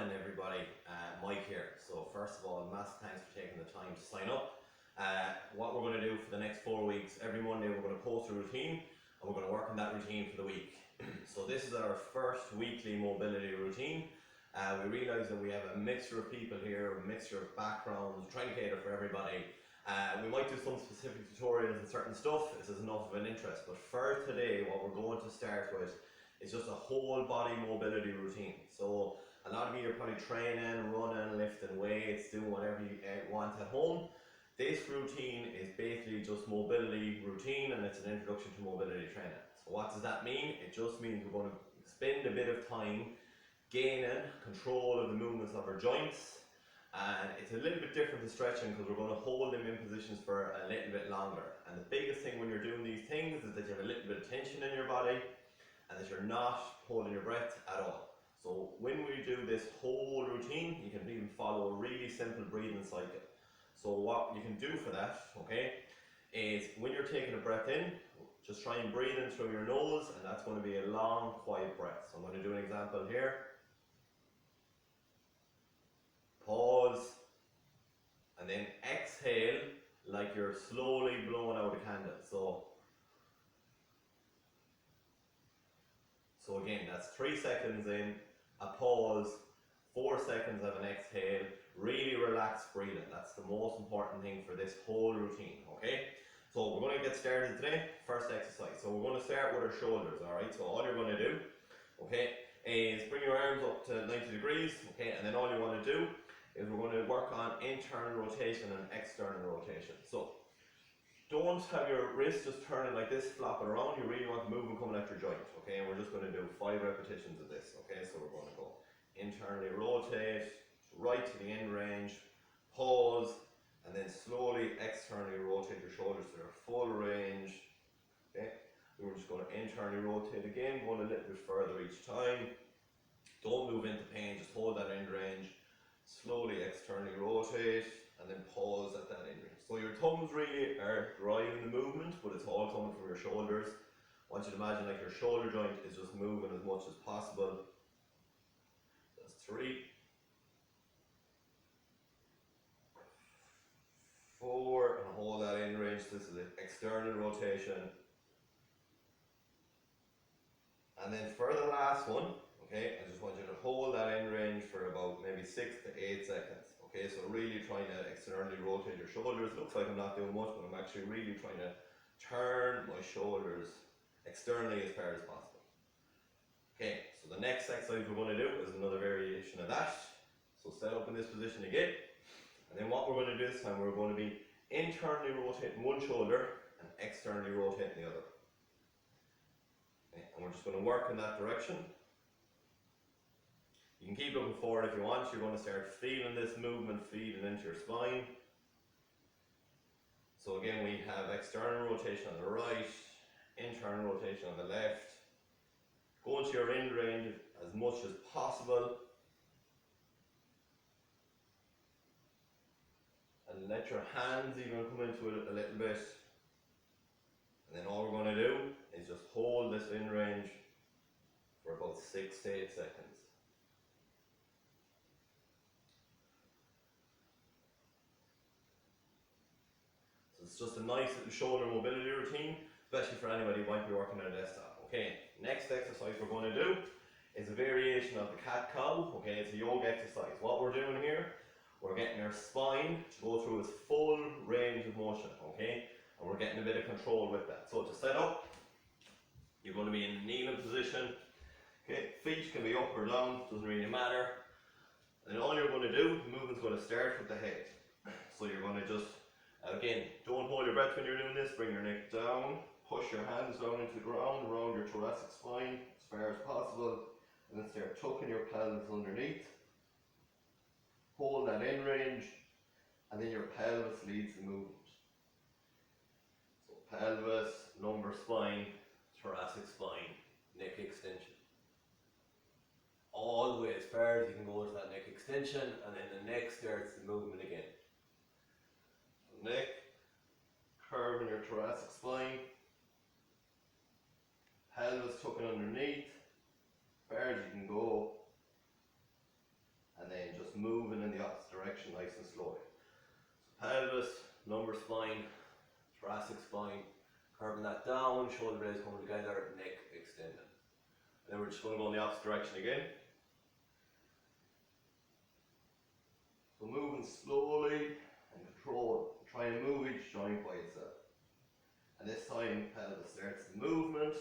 morning everybody, Mike here. So first of all, massive thanks for taking the time to sign up. What we're going to do for the next 4 weeks, every Monday we're going to post a routine and we're going to work on that routine for the week. So this is our first weekly mobility routine. We realise that we have a mixture of people here, a mixture of backgrounds, trying to cater for everybody. We might do some specific tutorials and certain stuff if there's enough of an interest, but for today what we're going to start with is just a whole body mobility routine. So a lot of you are probably training, running, lifting weights, doing whatever you want at home. This routine is basically just mobility routine, and it's an introduction to mobility training. So what does that mean? It just means we're going to spend a bit of time gaining control of the movements of our joints, and it's a little bit different to stretching because we're going to hold them in positions for a little bit longer. And the biggest thing when you're doing these things is that you have a little bit of tension in your body and that you're not holding your breath at all. So when we do this whole routine, you can even follow a really simple breathing cycle. So what you can do for that, okay, is when you're taking a breath in, just try and breathe in through your nose, and that's going to be a long, quiet breath. So I'm going to do an example here. Pause, and then exhale like you're slowly blowing out a candle. So again, that's 3 seconds in, a pause, 4 seconds of an exhale, really relaxed breathing. That's the most important thing for this whole routine, okay? So we're going to get started today. First exercise. So we're going to start with our shoulders, alright? So all you're going to do, okay, is bring your arms up to 90 degrees, okay, and then all you want to do is we're going to work on internal rotation and external rotation. So don't have your wrist just turning like this, flopping around. You really want the movement coming at your joint, okay? And we're just going to do 5 repetitions of this, okay? So we're going to go internally rotate, right to the end range, pause, and then slowly externally rotate your shoulders to their full range, okay? We're just going to internally rotate again, going a little bit further each time. Don't move into pain, just hold that end range. Slowly externally rotate, and then pause at that end range. So your thumbs really are driving the movement, but it's all coming from your shoulders. I want you to imagine like your shoulder joint is just moving as much as possible. That's 3, 4, and hold that end range. This is an external rotation. And then for the last one, okay, I just want you to hold that end range for about maybe 6 to 8 seconds. Okay, so really trying to externally rotate your shoulders. Looks like I'm not doing much, but I'm actually really trying to turn my shoulders externally as far as possible. Okay, so the next exercise we're going to do is another variation of that. So set up in this position again. And then what we're going to do this time, we're going to be internally rotating one shoulder and externally rotating the other. Okay, and we're just going to work in that direction. You can keep looking forward if you want. You're going to start feeling this movement feeding into your spine. So again, we have external rotation on the right, internal rotation on the left. Go into your end range as much as possible. And let your hands even come into it a little bit. And then all we're going to do is just hold this end range for about 6 to 8 seconds. It's just a nice little shoulder mobility routine, especially for anybody who might be working on a desktop. Okay, next exercise we're going to do is a variation of the cat-cow. Okay, it's a yoga exercise. What we're doing here, we're getting our spine to go through its full range of motion, okay? And we're getting a bit of control with that. So to set up, you're going to be in a kneeling position. Okay, feet can be up or down, doesn't really matter. And then all you're going to do, the movement's going to start with the head. So you're going to just, again, don't hold your breath when you're doing this. Bring your neck down, push your hands down into the ground, around your thoracic spine as far as possible, and then start tucking your pelvis underneath. Hold that end range, and then your pelvis leads the movement. So pelvis, lumbar spine, thoracic spine, neck extension. All the way as far as you can go to that neck extension, and then the neck starts the movement again. Neck, curve in your thoracic spine, pelvis tucking underneath, as far as you can go, and moving in the opposite direction nice and slowly. So pelvis, lumbar spine, thoracic spine, curving that down, shoulder blades coming together, neck extended. And then we're just going to go in the opposite direction again. So moving slowly and control. Try and move each joint by itself. And this time pelvis starts the movement.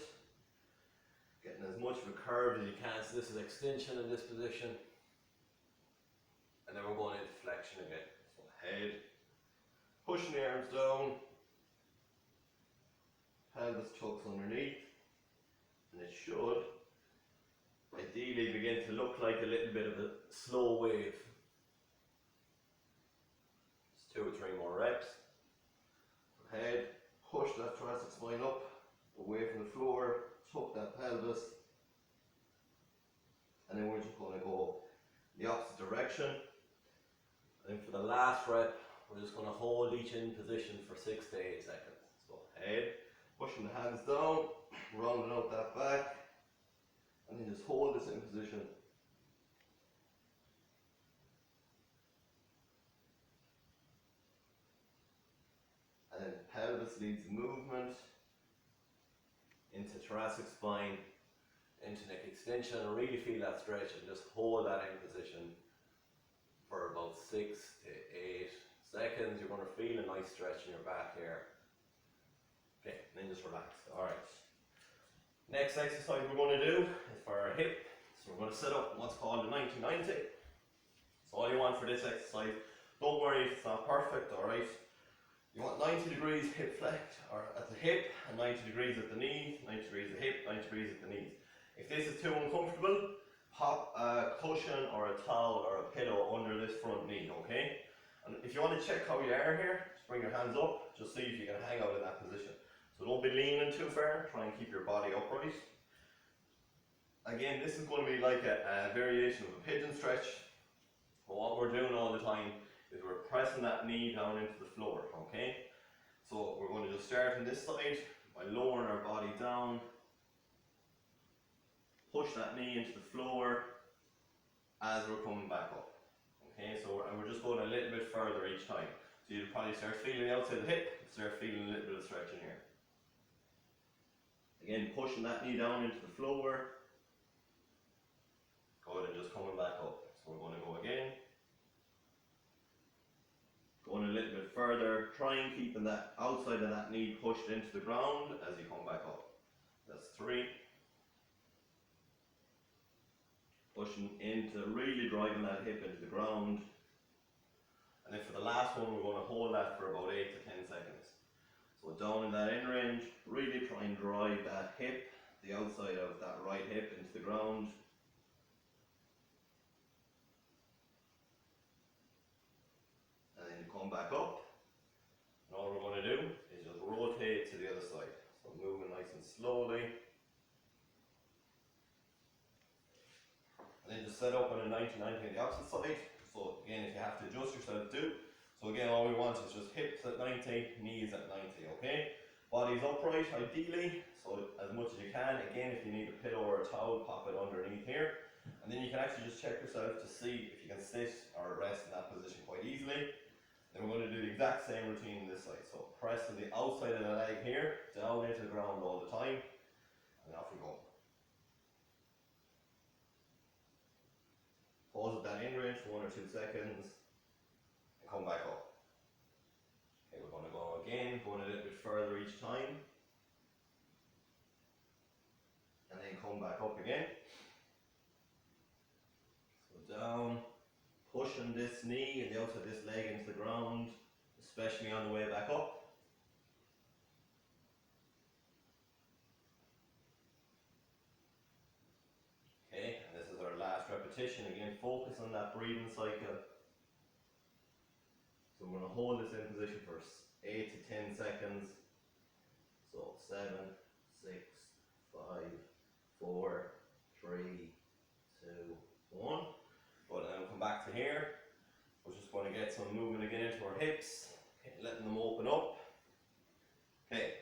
Getting as much of a curve as you can. So this is extension in this position. And then we're going into flexion again. So head, pushing the arms down. Pelvis tucks underneath. And it should ideally begin to look like a little bit of a slow wave. Just 2 or 3 more reps. Head, push that thoracic spine up, away from the floor, tuck that pelvis. And then we're just going to go the opposite direction. And then for the last rep, we're just going to hold each in position for 6 to 8 seconds. So head, pushing the hands down, rounding out that back. And then just hold this in position. And then pelvis leads the movement into thoracic spine, into neck extension, and really feel that stretch and just hold that in position for about 6 to 8 seconds. You're going to feel a nice stretch in your back here. Okay, and then just relax. Alright. Next exercise we're going to do is for our hip. So we're going to set up what's called a 90-90. So all you want for this exercise, don't worry if it's not perfect, alright? You want 90 degrees hip flex or at the hip, and 90 degrees at the knees, 90 degrees at the hip, 90 degrees at the knees. If this is too uncomfortable, pop a cushion or a towel or a pillow under this front knee, okay? And if you want to check how you are here, just bring your hands up, just see if you can hang out in that position. So don't be leaning too far, try and keep your body upright. Again, this is going to be like a variation of a pigeon stretch. But what we're doing all the time is we're pressing that knee down into the floor, okay? So we're going to just start on this side by lowering our body down. Push that knee into the floor as we're coming back up. Okay, so we're just going a little bit further each time. So you'll probably start feeling the outside of the hip, start feeling a little bit of stretch in here. Again, pushing that knee down into the floor. Good, and just coming back up. So we're going to go again. Going a little bit further, try and keeping that outside of that knee pushed into the ground as you come back up. That's 3. Pushing into really driving that hip into the ground. And then for the last one, we're going to hold that for about 8 to 10 seconds. So down in that in range, really try and drive that hip, the outside of that right hip into the ground. And then you come back up. And all we're going to do is just rotate to the other side. So moving nice and slowly. And then just set up on a 90-90 on the opposite side. So again, if you have to adjust yourself, do. So again, all we want is just hips at 90, knees at 90, okay? Body's upright, ideally, so as much as you can. Again, if you need a pillow or a towel, pop it underneath here. And then you can actually just check yourself to see if you can sit or rest in that position quite easily. Then we're going to do the exact same routine on this side. So pressing the outside of the leg here, down into the ground all the time. And off we go. Pause at that in range for 1 or 2 seconds. Come back up. Okay, we're going to go again, going a little bit further each time. And then come back up again. So down, pushing this knee and the outside of this leg into the ground, especially on the way back up. Okay, and this is our last repetition. Again, focus on that breathing cycle. So we're going to hold this in position for 8 to 10 seconds. So 7, 6, 5, 4, 3, 2, 1. But then we'll come back to here. We're just going to get some movement again into our hips, okay, letting them open up. Okay,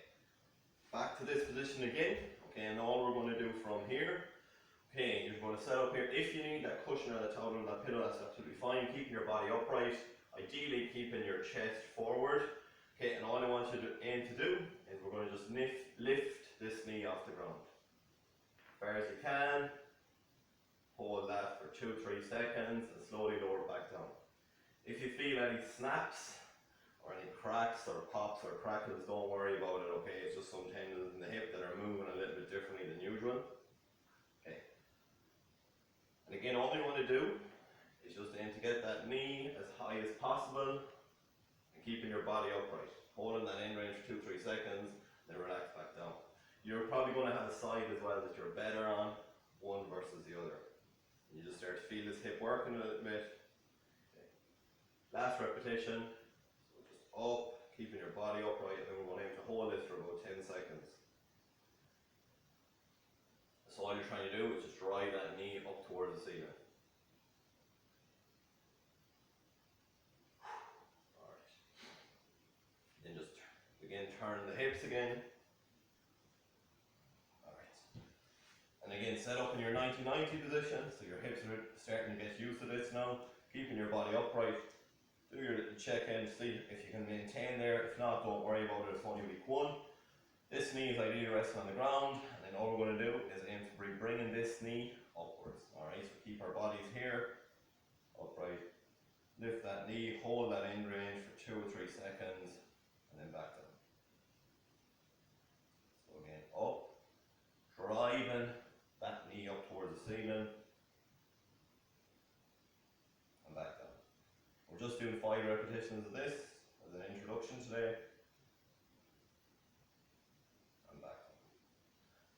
back to this position again. Okay, and all we're going to do from here, okay, you're you're going to set up here. If you need that cushion or that towel or that pillow, that's absolutely fine. Keeping your body upright, ideally keeping your chest forward. Okay, and all I want you to aim to do is we're going to just lift this knee off the ground. As far as you can, hold that for 2-3 seconds and slowly lower it back down. If you feel any snaps or any cracks or pops or crackles, don't worry about it, okay? It's just some tendons in the hip that are moving a little bit differently than usual. Okay. And again, all you want to do is just aim to get that knee as high as possible and keeping your body upright. Holding that in range for 2-3 seconds, then relax back down. You're probably going to have a side as well that you're better on, one versus the other. You just start to feel this hip working a little bit. Okay. Last repetition. So just up, keeping your body upright, and we're going to aim to hold this for about 10 seconds. So all you're trying to do is just drive that knee up towards the ceiling. Again, turn the hips again. Alright. And again, set up in your 90-90 position, so your hips are starting to get used to this now. Keeping your body upright. Do your little check-in, see if you can maintain there. If not, don't worry about it, it's only week 1. This knee is ideally resting on the ground, and then all we're going to do is aim to be bringing this knee upwards. Alright, so keep our bodies here, upright. Lift that knee, hold that in range for 2 or 3 seconds, and then back down. Up, driving that knee up towards the ceiling, and back down. We're just doing 5 repetitions of this as an introduction today, and back down.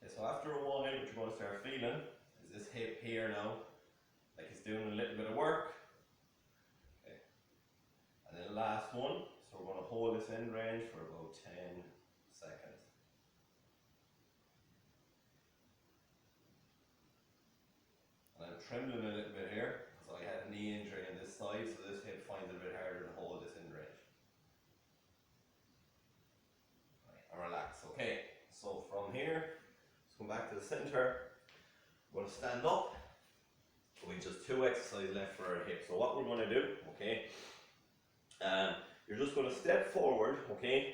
Okay, so after a while, what you're going to start feeling is this hip here now, like it's doing a little bit of work. Okay. And then the last one, so we're going to hold this in range for about 10 seconds. Trembling a little bit here because I had a knee injury on this side, so this hip finds it a bit harder to hold this in range. Right, and relax. Okay, so from here, let's come back to the center. We're going to stand up. We just 2 exercises left for our hip. So what we're going to do, okay, you're just going to step forward, okay,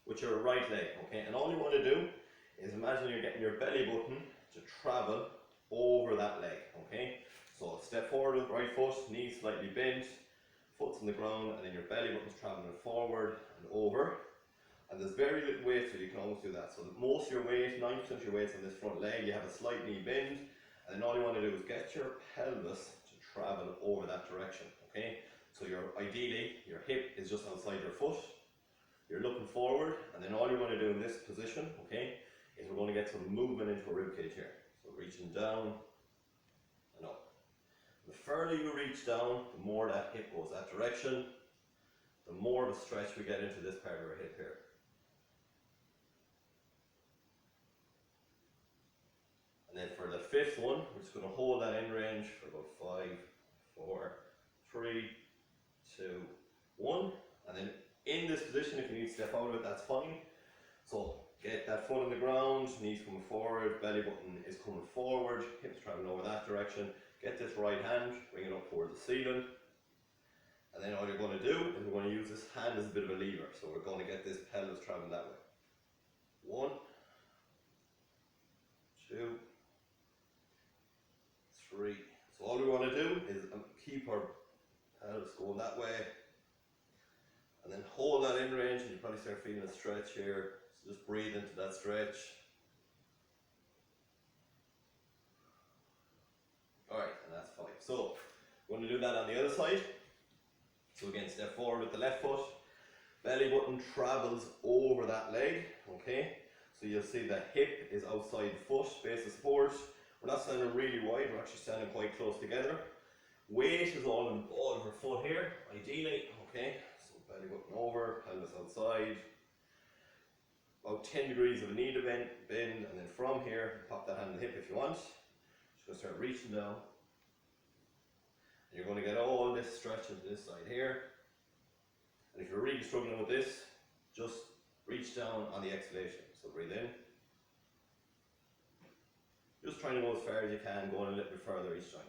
with your right leg, okay, and all you want to do is imagine you're getting your belly button to travel over that leg, okay? So step forward with right foot, knees slightly bent, foot's on the ground, and then your belly button's traveling forward and over. And there's very little weight, so you can almost do that. So most of your weight, 90% of your weight's on this front leg, you have a slight knee bend, and then all you want to do is get your pelvis to travel over that direction, okay? So ideally, your hip is just outside your foot, you're looking forward, and then all you want to do in this position, okay, is we're going to get some movement into a rib cage here. So reaching down and up. The further you reach down, the more that hip goes that direction, the more of a stretch we get into this part of our hip here. And then for the 5th one, we're just going to hold that in range for about 5, 4, 3, 2, 1. And then in this position, if you need to step out of it, that's fine. So get that foot on the ground, knees coming forward, belly button is coming forward, hips traveling over that direction. Get this right hand, bring it up towards the ceiling. And then all you're going to do is we're going to use this hand as a bit of a lever. So we're going to get this pelvis traveling that way. 1, 2, 3. So all we want to do is keep our pelvis going that way. And then hold that in range, and you probably start feeling a stretch here. So just breathe into that stretch. Alright, and that's 5. So, we're going to do that on the other side. So again, step forward with the left foot. Belly button travels over that leg, okay? So you'll see the hip is outside the foot, base of support. We're not standing really wide, we're actually standing quite close together. Weight is all in the ball of our foot here, ideally, okay? So belly button over, pelvis outside. About 10 degrees of a knee to bend, and then from here, pop that hand on the hip if you want. Just going to start reaching down. And you're going to get all this stretch into this side here. And if you're really struggling with this, just reach down on the exhalation. So breathe in. Just trying to go as far as you can, going a little bit further each time.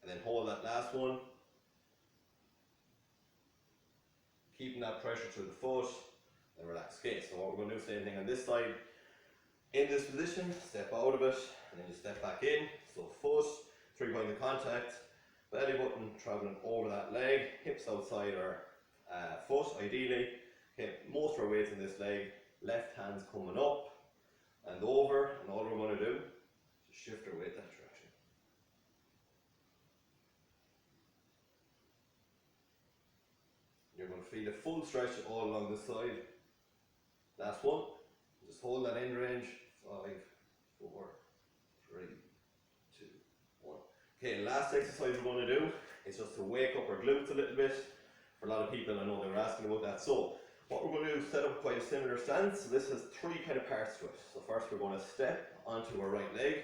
And then hold that last one. Keeping that pressure through the foot, then relax. Okay, so what we're going to do, same thing on this side. In this position, step out of it, and then you step back in. So foot, 3 points of contact, belly button travelling over that leg, hips outside our foot ideally. Okay, most of our weight's in this leg, left hand's coming up and over, and all we're going to do is shift our weight that direction. You're going to feel a full stretch all along this side. Last one, just hold that end range, 5, 4, 3, 2, 1. Okay, last exercise we're going to do is just to wake up our glutes a little bit. For a lot of people, I know they were asking about that. So what we're going to do is set up quite a similar stance. So this has 3 kind of parts to it. So first we're going to step onto our right leg.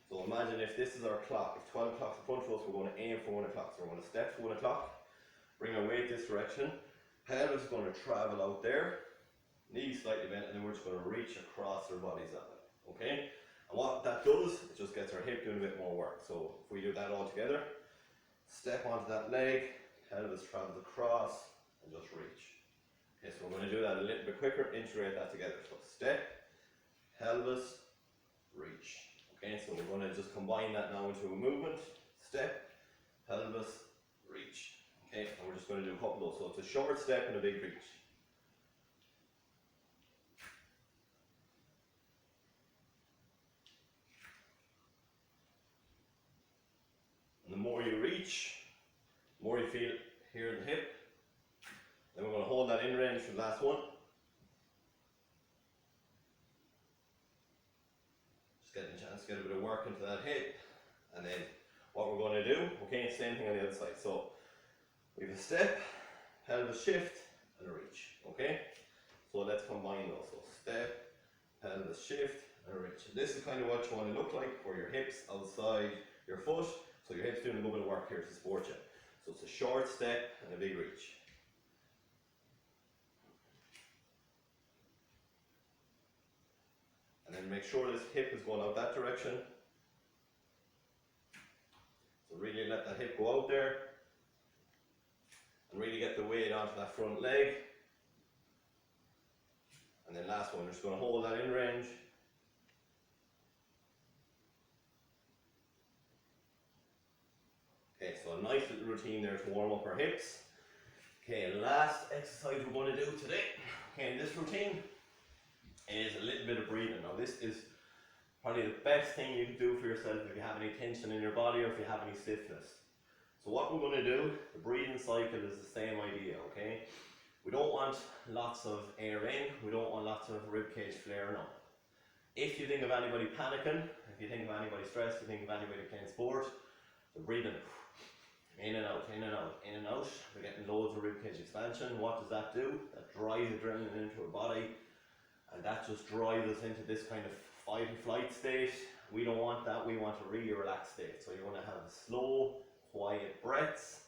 So imagine if this is our clock, if 12 o'clock's in front of us, we're going to aim for 1 o'clock. So we're going to step to 1 o'clock, bring our weight this direction. Pelvis is going to travel out there, knees slightly bent, and then we're just going to reach across our bodies that way. Okay? And what that does, it just gets our hip doing a bit more work. So if we do that all together, step onto that leg, pelvis travels across, and just reach. Okay, so we're going to do that a little bit quicker, integrate that together. So step, pelvis, reach. Okay, so we're going to just combine that now into a movement. Step, pelvis, reach. Okay, and we're just going to do a couple of those. So it's a short step and a big reach. And the more you reach, the more you feel it here in the hip. Then we're going to hold that in range for the last one. Just getting a chance to get a bit of work into that hip. And then what we're going to do, okay, same thing on the other side. So we have a step, pelvis shift, and a reach. Okay? So let's combine those. So step, pelvis shift, and a reach. This is kind of what you want to look like, where your hips outside your foot. So your hips doing a little bit of work here to support you. So it's a short step and a big reach. And then make sure this hip is going out that direction. So really let that hip go out there. And really get the weight onto that front leg. And then last one, we're just going to hold that in range. Okay, so a nice little routine there to warm up our hips. Okay, last exercise we're going to do today, okay, in this routine is a little bit of breathing. Now this is probably the best thing you can do for yourself if you have any tension in your body or if you have any stiffness. So what we're going to do, the breathing cycle is the same idea, okay? We don't want lots of air in, we don't want lots of rib cage flaring up. If you think of anybody panicking, if you think of anybody stressed, if you think of anybody playing sport, so breathing in and out, in and out, in and out. We're getting loads of ribcage expansion. What does that do? That drives adrenaline into our body, and that just drives us into this kind of fight and flight state. We don't want that, we want a really relaxed state. So you're going to have slow, quiet breaths,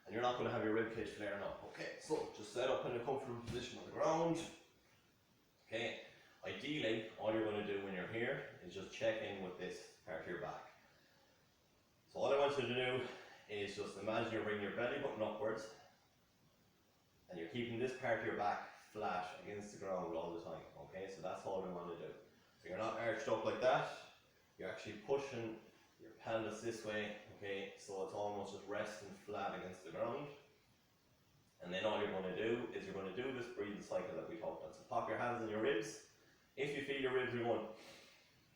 and you're not going to have your ribcage flaring up. Okay, so just set up in a comfortable position on the ground. Okay, ideally, all you're going to do when you're here is just check in with this part of your back. So all I want you to do is just imagine you're bringing your belly button upwards and you're keeping this part of your back flat against the ground all the time. Okay, so that's all we want to do. So you're not arched up like that, you're actually pushing your pelvis this way, okay, so it's almost just resting flat against the ground. And then all you're going to do is you're going to do this breathing cycle that we talked about. So pop your hands on your ribs. If you feel your ribs are going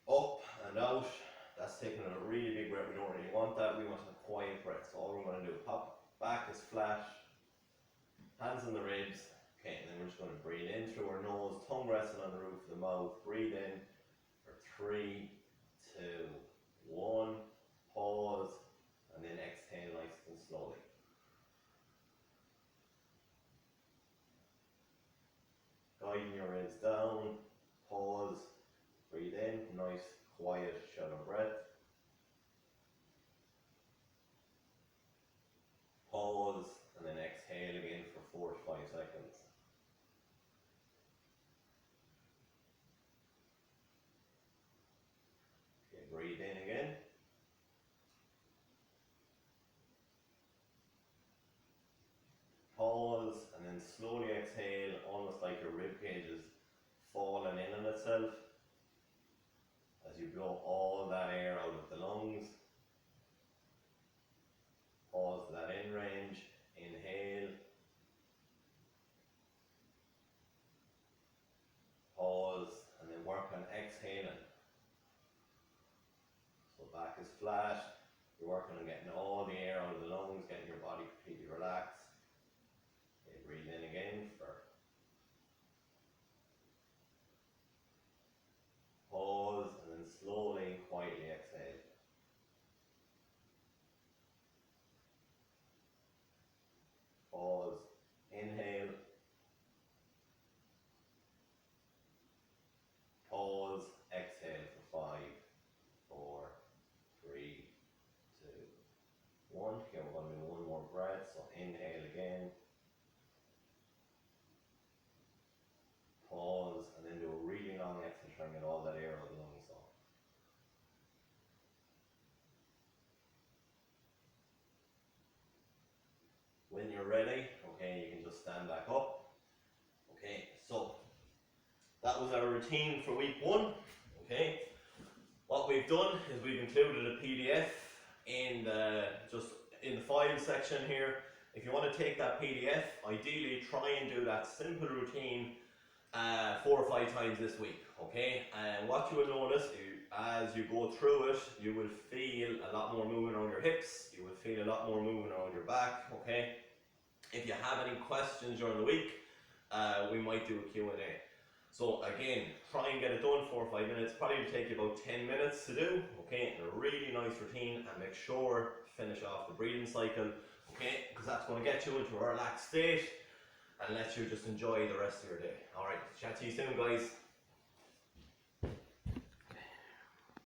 up and out, that's taking a really big breath. We don't really want that. We want a quiet breath. So all we're going to do, pop back is flat, hands on the ribs. Okay, and then we're just going to breathe in through our nose, tongue resting on the roof of the mouth. Breathe in for 3, 2, 1. Pause, and then exhale nice and slowly. Guiding your ribs down. Pause. Breathe in. Nice, quiet, shallow breath. Pause, and then exhale again for 4 to 5 seconds. your rib cage is falling in on itself as you blow all that air out of the lungs. Pause that in range, inhale, pause, and then work on exhaling. So back is flat, you're working on getting all the air out of the lungs, getting your body completely relaxed. Okay, breathe in again for pause, and then slowly and quietly exhale. Pause, inhale, pause, exhale for 5, 4, 3, 2, 1. Okay, we're going to do one more breath, so inhale again, pause, and then do a really long exhale, trying to get all that air out of the lungs off. When you're ready, okay, you can just stand back up. Okay, so that was our routine for week 1. Okay, what we've done is we've included a PDF in the file section here. If you want to take that PDF, ideally try and do that simple routine 4 or 5 times this week. Okay, and what you will notice as you go through it, you will feel a lot more movement around your hips. You will feel a lot more movement around your back. Okay. If you have any questions during the week, we might do a Q&A. So again, try and get it done 4 or 5 minutes. Probably take you about 10 minutes to do. Okay, and a really nice routine, and make sure to finish off the breathing cycle. Okay, because that's going to get you into a relaxed state and let you just enjoy the rest of your day. All right, chat to you soon, guys.